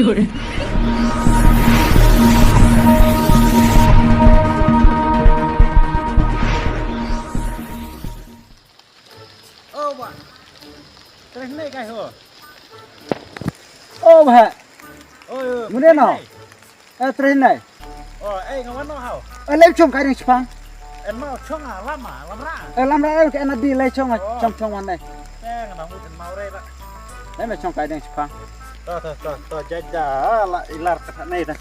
有人。Ô bà, cái này cái hả? Ô bà, Ôi, muốn đến nào? Trên này. Ê, nggak mana hao? Lấy chung cái này chupang. Em mau chong à, lama ra. Làm ra cái anh đi lấy chung trong anh này. Nè, nggak mau mau đây lah. Lấy mà trong cái này chupang. Tuh, jaja, lah ilar ke này dah.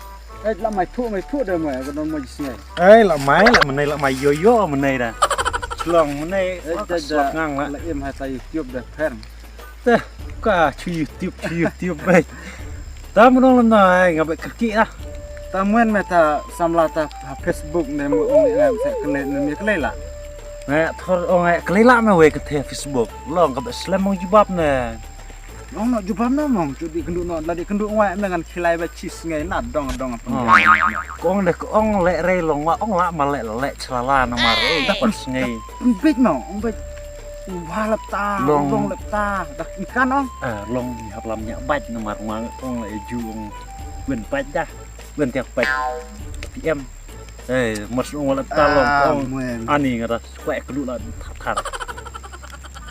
Là mày thu được mày, cái đó mày gì này? Ê, là mày yo mình này dah. Selong mình này, selong ngang lah. Là em hai tay chụp được phèn. Teh, ka YouTube baik. Ta mau nong này, nggak baik kaki lah. Tamuan meta samlata Facebook này mọi người sẽ kena lah. Nè, thôi ông ấy cái lạ mà về cái thẻ Facebook, lòng các bạn slam mau jubab nè. Nó jubab nó mong, jadi kenduk nó, lagi kenduk ngoại dengan kilai bacis ngai nak dong apa. Ông deh, ông lẹ rey long wa, ông lạ mà lẹ celala nomor, dapat ngai. Big mau, ông big. Wah lepta, long lepta, dah ikan ông. Long hab lam nyak baj nomor ông lẹ ju ông quên baj dah, quên tiap baj. PM. Mas ông lepta long ông ani ngara square kedua lah thar.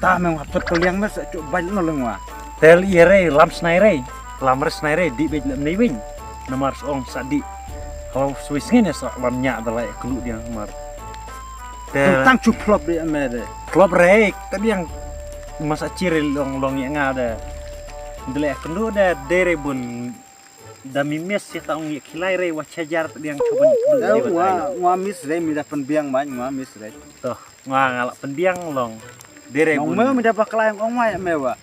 Ta memang hafat kaliang mas cuk baj no lengwa. Tel ire lam snaire, lam snaire di bej lam nibing. Nomor ong sadi. Kalau Swiss ngene sa lam nyak dalai kedua dia nomor. Tentang cuplop dia mede. Klub rek, tadi yang masa ciril long yang ada. Dele kendo da dere bun da mimes ya taung ya kilai re wacajar tadi yang coba kedua. Wa mis re mi da penbiang banyak wa mis re. Tuh, ngalak penbiang long. Dere bun. Mau mi da baklaim ong mai mewa.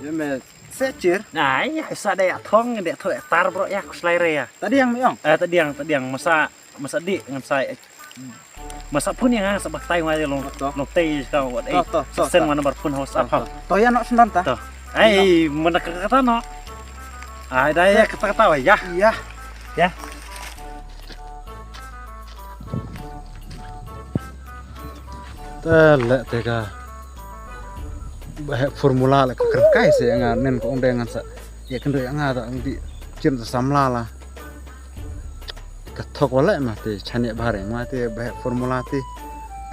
Ya me secir. Nah, ya sa da thong de tho tar bro ya kuslai re ya. Tadi yang mi ong. Tadi yang masa di ngan saya masa pun yang sabah tay ngaja long tei ka wat sen mana bar pun haus apa to ya nok sendan ta to ai mana kata no ada ya kata ya ya tele tega bah formula la kerkai se nga nen ko ondengan sa ya kendo yang ada di cin samla la kathok wala ma te chane bare ma te bah formula te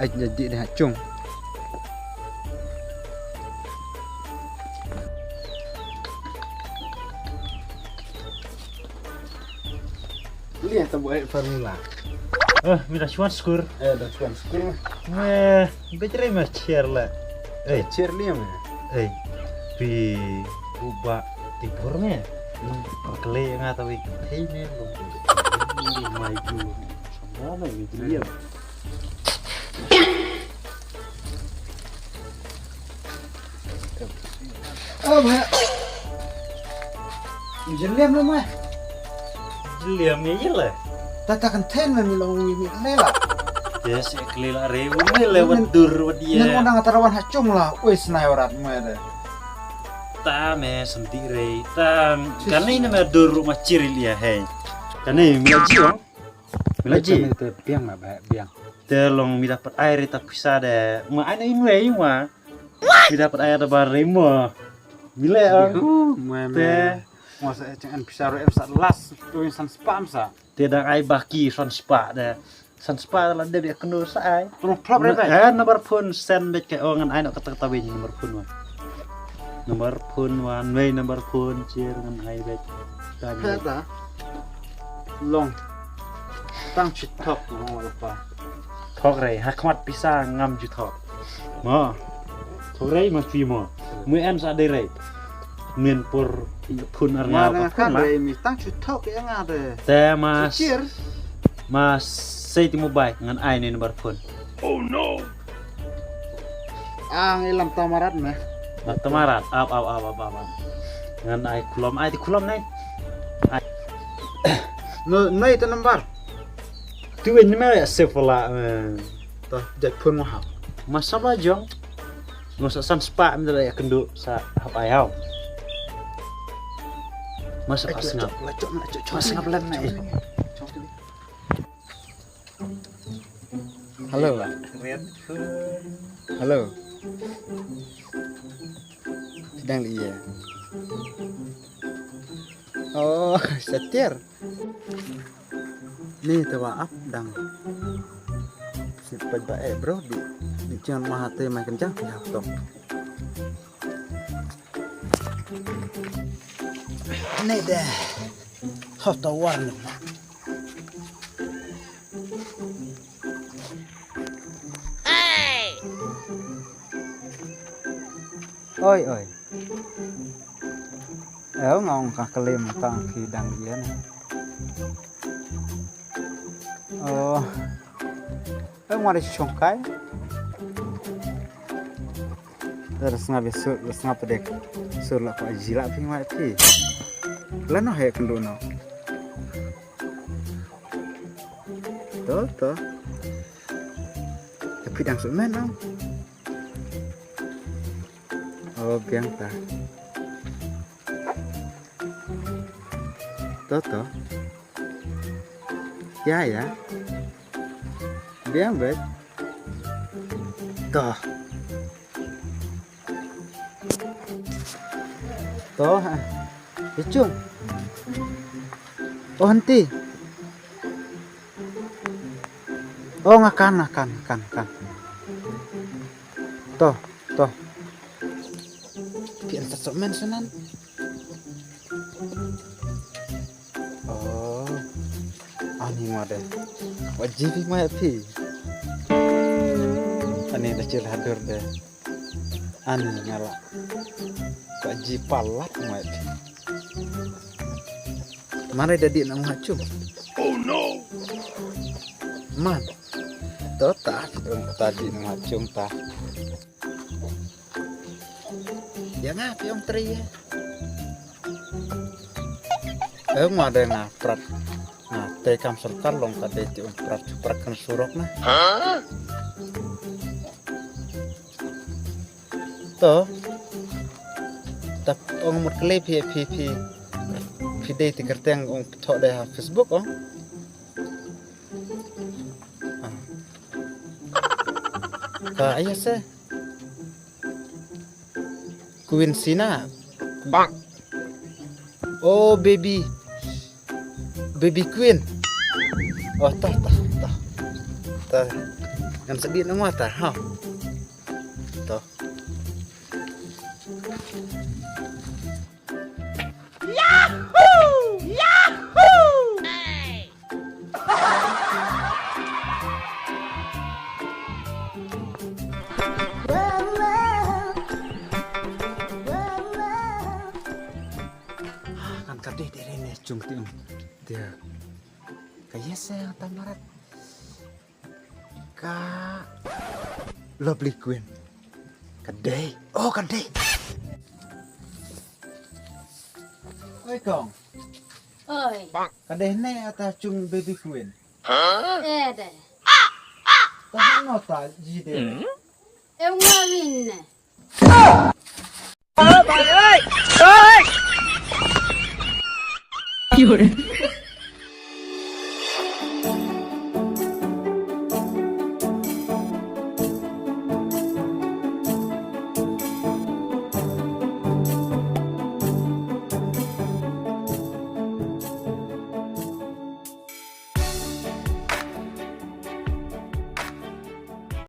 aj jadi dah chung lihat ta buat formula mira chuan skur da chuan skur betre ma cher la cher liam pi uba tibur me perkele nga tawi hei ne mai ju semua me liam bah jeliam lo mah liam me yela tatakan ten me long mi lela ya se kelila rewu me lewat dur dia nang ondang tarawan hacung lah wis na orat me ta me sendiri ta karena ini me dur rumah ciril ya hei karena milaji ong milaji biang mah biang telong mi dapat air tak bisa deh ma ana inwe ma mi dapat air da barimo mile ong te masa jangan bisa em sa las tu insan spam sa tidak ai baki son spa deh son spa la de kendo sa ai terus klub re nomor pun sen bet ke ongan ai nak kata we nomor pun wan we nomor pun cir ngan ai bet ta long tang chitok no apa thok re hakmat bisa ngam ju thok mo thok re mas pi mo mu en sa de re mien pur pun arnya mana kan re mi tang chitok yang ada te mas cir mas sei timu bai ngan ai ni nomor pun oh no ngilam tamarat mah tamarat ap ngan ai ti kulom nai no itu nomor tu ini mah sekolah toh jak pun mau masa ba jong ngosa san spa mendara ya kendo sa apa yau masa pas ngap pas ngap len nai halo Pak halo sedang iya Oh, setir. Nih tawa up dang. Sipat bae bro di jangan mahate main kencang ya tong. Nih deh. Hota warna. Oi oi. Ngong ka kelim tang hidang dia nih. Oh. Mari chongkai. Terus ngabe terus ngapa dek. Sur la pa jila pi mai pi. Lano he kendono. To. Tapi dang sumen no. Oh, biang ta. To. Ya. Biang bet. Toh. Icung. Oh, henti. Oh, ngakan. Toh. Pian tetap men sunan. Oh. Ani made. Wajib mai pi. Ani dah cil hadir deh. Ani nyala. Wajib palat mai pi. Mana jadi nang hacung? Oh no. Man. Tota tadi nang hacung ta. Ya ngap yang tri ya. Ada yang ngaprat. Nah, tekam serta long kade ti prat kan surok na. To. Tap ong mut klip pi dei ti kerteng ong thok deh Facebook ong. Ka ayah se. Queen Sina. Bang. Oh, baby Queen. Oh, tah. Yang sedih nang mata, ha. Toh. Yahoo! Hey. Kan kadeh derene cung tiung. Dia. Kaya saya tamarat. Ka Lovely Queen. Kadeh. Oh, kadeh. Oi, Kong. Oi. Kadeh ne ata cung Baby Queen. Deh. Tahan nota jide. Ngawin. Oi!